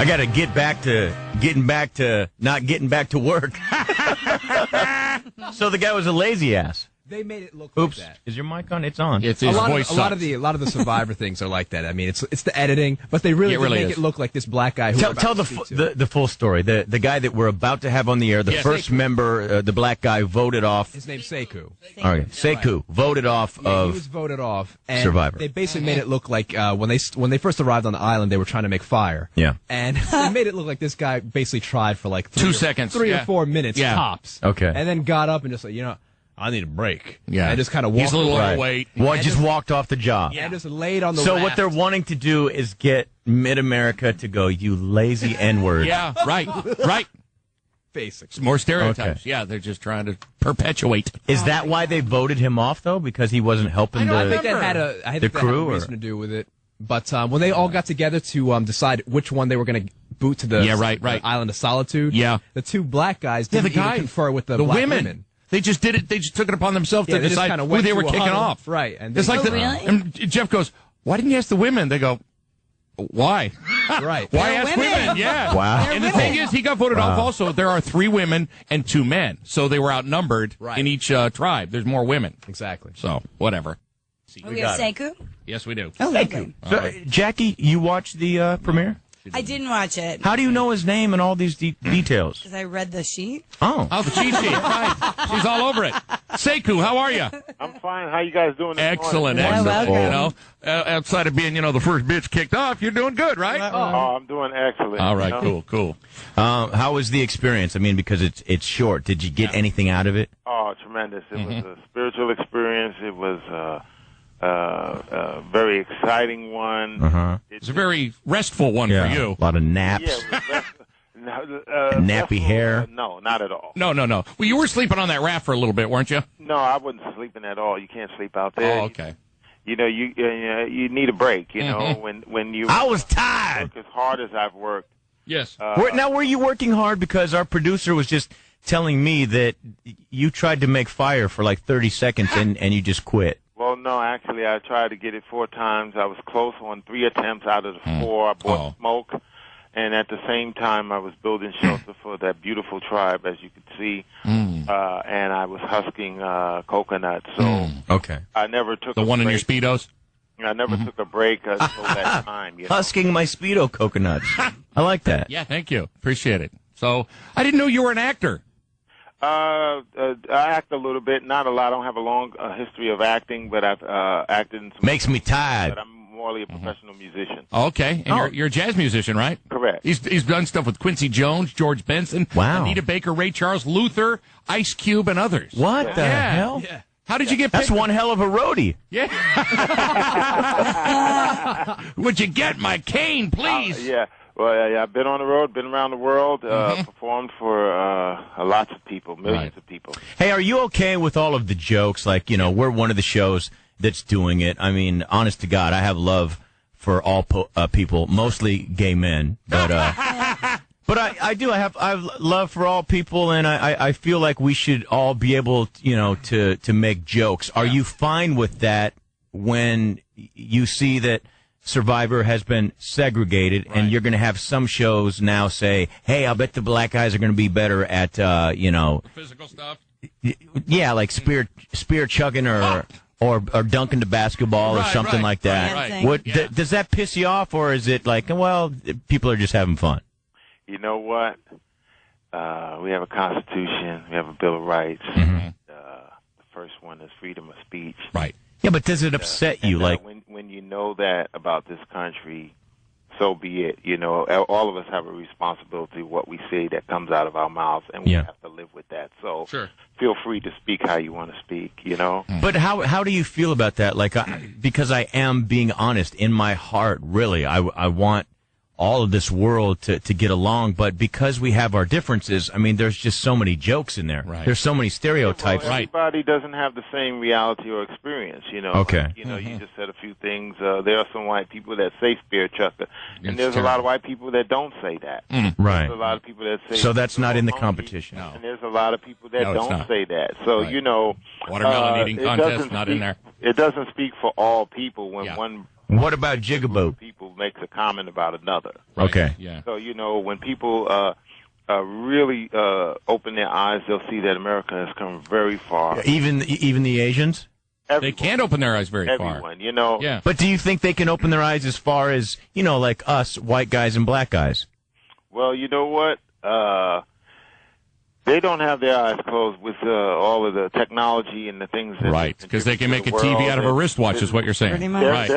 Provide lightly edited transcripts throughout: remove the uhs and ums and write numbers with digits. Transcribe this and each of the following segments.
I got to get back to not getting back to work. So the guy was a lazy ass. They made it look Oops. like that. Is your mic on? It's on. It's his voice. A lot of the Survivor things are like that. I mean, it's the editing, but they really, make it look like this black guy. Tell the full story. The guy that we're about to have on the air, the first Sekou. member, the black guy voted off. His name's Sekou. All right, Sekou voted off of. He was voted off. And Survivor. They basically made it look like when they first arrived on the island, they were trying to make fire. Yeah. And they made it look like this guy basically tried for like 2 seconds, 3 or 4 minutes tops. Okay. And then got up and just like, I need a break. Yeah. And just kind of walked. He's a little away. overweight. Well, just walked off the job. Yeah. And just laid on the So raft. what they're wanting to do is get Mid-America to go, you lazy N-word. Yeah, right. Basically. More stereotypes. Okay. Yeah, they're just trying to perpetuate. Is that why they voted him off, though? Because he wasn't helping I think that had the crew? a reason to do with it. But when they all got together to decide which one they were going to boot to the right. Island of Solitude, the 2 black guys didn't even confer with the black women. They just did it. They just took it upon themselves to they just decide kinda who went they were to a kicking huddle. off. Right. And it's like really? and Jeff goes, "Why didn't you ask the women?" They go, "Why? Right. Why They're ask women. women?" Yeah. Wow. They're And the women. thing is, he got voted off. Also, there are 3 women and 2 men, so they were outnumbered in each tribe. There's more women. Exactly. So whatever. We have Sekou? Yes, we do. Oh, lovely. So, Jackie, you watched the premiere? I didn't watch it How do you know his name and all these details? because I read the sheet. Oh. Oh, the cheat sheet. Right. She's all over it. Sekou, how are you? I'm fine. How you guys doing? Excellent. Well, Excellent. welcome. Outside of being, the first bitch kicked off, you're doing good, right? Oh, I'm doing excellent. All right, cool. How was the experience? I mean, because it's short. Did you get anything out of it? Oh, tremendous. It was a spiritual experience. It was a very exciting one. Uh-huh. It's a very restful one for you. A lot of naps. Yeah, it was Nappy hair? No, not at all. No. Well, you were sleeping on that raft for a little bit, weren't you? No, I wasn't sleeping at all. You can't sleep out there. Oh, okay. You need a break. When you I was tired. work as hard as I've worked. Yes. Now, were you working hard? Because our producer was just telling me that you tried to make fire for like 30 seconds and you just quit. Well, no, actually, I tried to get it 4 times. I was close on 3 attempts out of the 4. I bought smoke, and at the same time, I was building shelter for that beautiful tribe, as you could see, and I was husking coconuts. So Okay. I never took The a one in your break. Speedos? I never took a break until that time. Husking my Speedo coconuts. I like that. Yeah, thank you. Appreciate it. So, I didn't know you were an actor. I act a little bit, not a lot. I don't have a long history of acting, but I've acted in some. Makes me tired. But I'm morely a professional musician. Okay, and you're a jazz musician, right? Correct. He's done stuff with Quincy Jones, George Benson, Wow. Anita Baker, Ray Charles, Luther, Ice Cube, and others. What the hell? Yeah. How did you get That's picked? one hell of a roadie. Yeah. Would you get my cane, please? Yeah. Well, yeah, I've been on the road, been around the world, performed for lots of people, millions of people. Hey, are you okay with all of the jokes? Like, we're one of the shows that's doing it. I mean, honest to God, I have love for all people, mostly gay men. But but I do. I have love for all people, and I feel like we should all be able, to make jokes. Are you fine with that when you see that Survivor has been segregated, and you're going to have some shows now say, "Hey, I'll bet the black guys are going to be better at, Physical stuff. yeah, like spear chugging or dunking the basketball or something like that." Right. What does that piss you off, or is it like, well, people are just having fun? You know what? We have a Constitution. We have a Bill of Rights. The first one is freedom of speech. Right. Yeah, but does it upset you? Like, when you know that about this country, so be it. All of us have a responsibility what we say that comes out of our mouths, and we have to live with that. So feel free to speak how you want to speak. But how do you feel about that? Like, because I am being honest in my heart. Really, I want all of this world to get along, but because we have our differences, I mean, there's just so many jokes in there. Right. There's so many stereotypes. Well, everybody doesn't have the same reality or experience, Okay. Like, you just said a few things. There are some white people that say spear chucker, and there's a lot of white people that don't say that. Right. There's a lot of people that say. So that's not in the monkey, competition. No. And there's a lot of people that No, it's don't not. say that. So Right. Watermelon eating it contest doesn't not speak, in there. It doesn't speak for all people when Yeah. one What about Jigaboo? People makes a comment about another. Right. Okay. Yeah. So, when people really open their eyes, they'll see that America has come very far. Even the Asians? They can't open their eyes very far. Everyone, Yeah. But do you think they can open their eyes as far as, like us, white guys and black guys? Well, you know what? They don't have their eyes closed with all of the technology and the things. Right, because they can make a TV out of a wristwatch, is what you're saying. Pretty much. Right.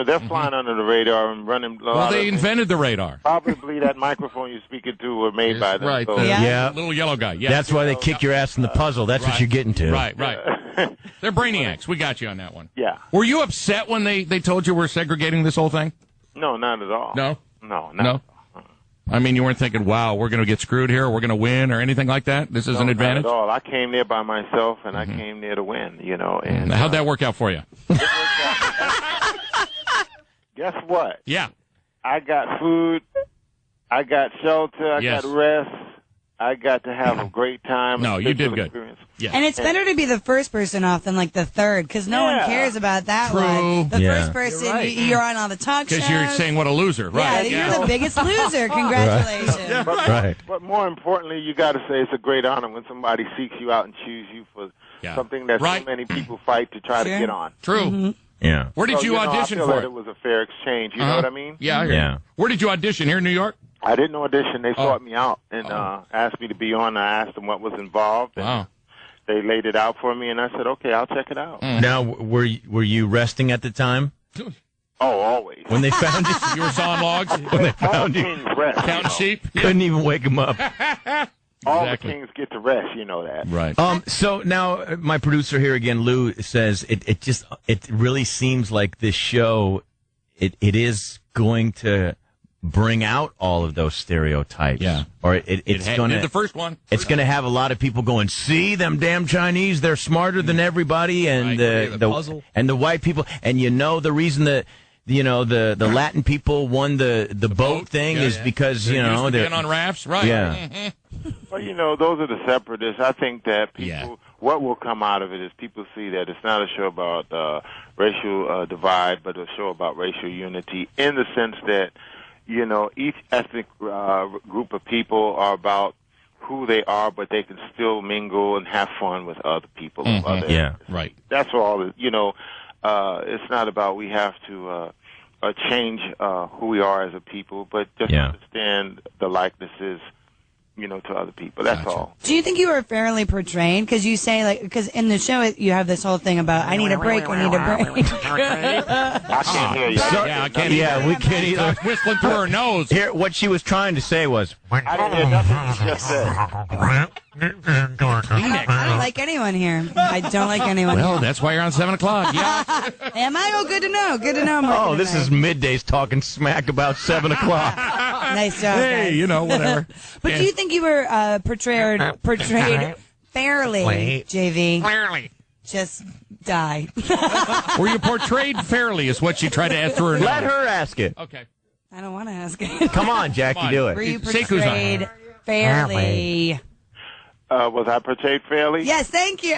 They're flying under the radar and running. Well, they invented the radar. Probably that microphone you're speaking to were made by them. Right. So. The Yeah. little yellow guy. Yeah. That's why they kick your ass in the puzzle. That's what you're getting to. Right. They're brainiacs. We got you on that one. Yeah. Were you upset when they told you we're segregating this whole thing? No, not at all. No? No. No? I mean, you weren't thinking, wow, we're going to get screwed here, we're going to win, or anything like that? This is an advantage? Not at all. I came there by myself, and I came there to win, And How'd that work out for you? Guess what? Yeah. I got food. I got shelter. I Yes. got rest. I got to have a great time. No, you did good. Experience. Yeah. And it's better to be the first person off than like the third, because no one cares about that True. one. The Yeah. first person, You're right. you're on all the talk shows. Because you're saying what a loser. Right. Yeah, you're the biggest loser. Congratulations. Right. But more importantly, you got to say it's a great honor when somebody seeks you out and choose you for Yeah. something that Right. so many people fight to try Sure. to get on. True. Yeah. Where did So, you audition I feel for that it? it was a fair exchange. You know what I mean? Yeah, I hear Yeah. you. Where did you audition? Here in New York? I didn't audition. They sought me out and asked me to be on. I asked them what was involved. And Wow. They laid it out for me, and I said, okay, I'll check it out. Now, were you resting at the time Oh, always. when they found you? You were sawing logs? When they All found you, kings rest. Counting sheep? couldn't even wake them up. All Exactly. the kings get to rest. You know that. Right. So now my producer here again, Lou, says it really seems like this show, it is going to bring out all of those stereotypes. Yeah. Or it's going did the to. first one. It's going to have a lot of people going, see them damn Chinese, they're smarter than everybody, and Right. The puzzle. and the white people, and the reason that the Latin people won the boat thing Yeah. is because They're used to they're being on rafts, right? Yeah. Well, those are the separatists. I think that people, Yeah. what will come out of it is people see that it's not a show about racial divide, but a show about racial unity in the sense that, each ethnic group of people are about who they are, but they can still mingle and have fun with other people. Of other Yeah. Right. That's all. It's not about we have to change who we are as a people, but just understand the likenesses, to other people. That's all. Do you think you were fairly portrayed? Because you say, because in the show you have this whole thing about, I need a break, I need a break. I can't hear you. Yeah, I can't Yeah, we can't either. Stop whistling through her nose. Here, what she was trying to say was, I didn't hear nothing you just said. I don't like anyone here. I don't like anyone Well, here. that's why you're on 7 o'clock. Yeah. Am I? Oh, good to know. Good to know. I'm oh, working this is tonight. middays talking smack about 7 o'clock. Nice job, Hey, guys. whatever. But do you think you were portrayed fairly, JV? Fairly. Just die. Were you portrayed fairly is what she tried to ask through her nose. Let her ask it. Okay. I don't want to ask it. Come on, Jackie, do Were it. you Sekou's on. portrayed fairly? Was I portrayed fairly? Yes, thank you.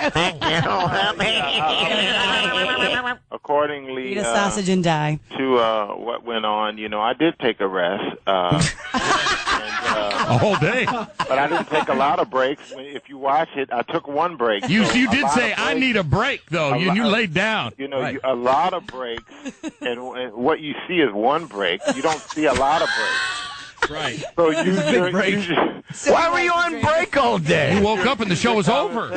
Accordingly Eat a sausage and die. to what went on, I did take a rest. A whole day. But I didn't take a lot of breaks. If you watch it, I took one break. You So you a did lot say, of I breaks- need a break, though. You laid down. a lot of breaks, and what you see is one break. You don't see a lot of breaks. Right. So you Why were you on break all day? You woke up and the show was over.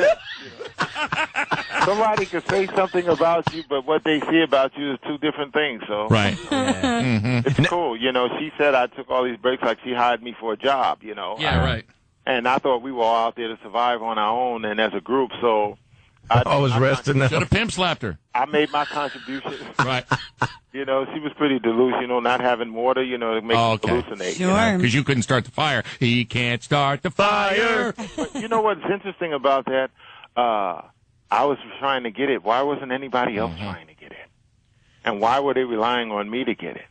somebody could say something about you, but what they see about you is two different things. So Right. it's cool. She said I took all these breaks like she hired me for a job. Yeah, right. And I thought we were all out there to survive on our own and as a group. So I was resting Should now. have pimp slapped her. I made my contribution. Right. She was pretty delusional, not having water, to make Oh, you okay. hallucinate. Sure. Because you couldn't start the fire. He can't start the fire. But you know what's interesting about that? I was trying to get it. Why wasn't anybody else trying to get it? And why were they relying on me to get it?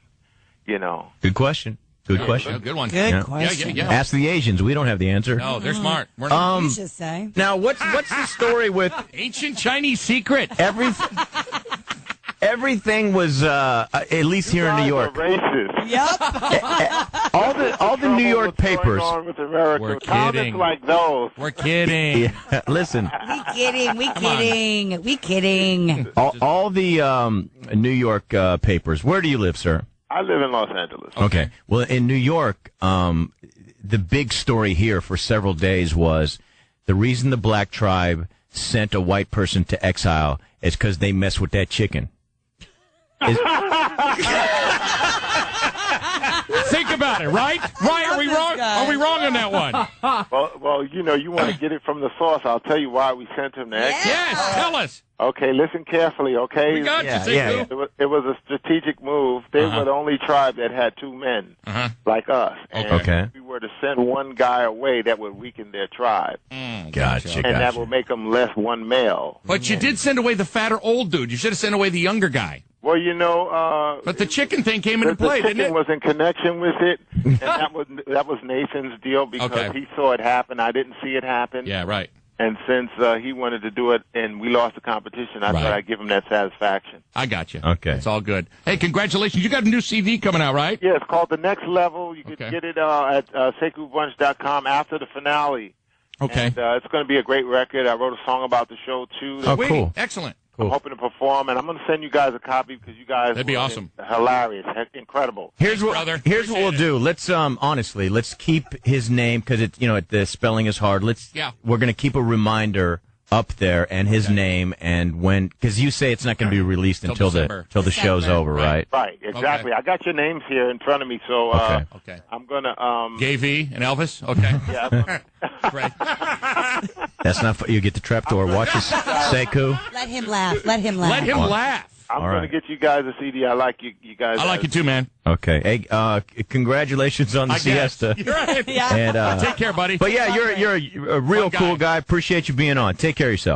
Good question. Good question. Yeah, good one. Good Yeah. question. Yeah. Ask the Asians. We don't have the answer. No, they're smart. We're not. You should say. Now, what's the story with Ancient Chinese secret. every everything was at least here in New York. Racist. Yep. All the New York papers. We're kidding. Like those. We're kidding. Yeah, listen. We kidding. All the New York papers. Where do you live, sir? I live in Los Angeles. Okay. Well, in New York, the big story here for several days was the reason the black tribe sent a white person to exile is because they mess with that chicken. Think about it, right? Right? Are we wrong? Are we wrong on that one? Well, you want to get it from the source. I'll tell you why we sent him to exile. Yes, tell us. Okay, listen carefully, okay? We got you, Sekou. It was a strategic move. They were the only tribe that had two men, like us. And if we were to send one guy away, that would weaken their tribe. Gotcha. And that would make them less one male. But you did send away the fatter old dude. You should have sent away the younger guy. Well, but the chicken thing came into play, didn't it? The chicken was in connection with it, and that was Nathan's deal because he saw it happen. I didn't see it happen. Yeah, right. And since he wanted to do it and we lost the competition, I thought I'd give him that satisfaction. I got you. Okay. It's all good. Hey, congratulations. You got a new CD coming out, right? Yeah, it's called The Next Level. You can get it at SekouBunch.com after the finale. Okay. And, it's going to be a great record. I wrote a song about the show, too. Oh, cool. Excellent. I'm hoping to perform, and I'm going to send you guys a copy because you guys That'd be awesome. Hilarious, incredible. Here's what we'll do. Let's honestly, let's keep his name because the spelling is hard. We're going to keep a reminder up there and his name and because you say it's not going to be released until the show's over, right? Right, exactly. I got your names here in front of me, so okay. I'm going to JV and Elvis. Okay. Yeah. Great. That's not you get the trapdoor. Watch this, Sekou. Let him laugh. Let him laugh. I'm going to get you guys a CD. I like you guys. I like you too, man. Okay. Hey, congratulations on the siesta. You're right. Yeah. And take care, buddy. But yeah, you're a real cool guy. Appreciate you being on. Take care of yourself.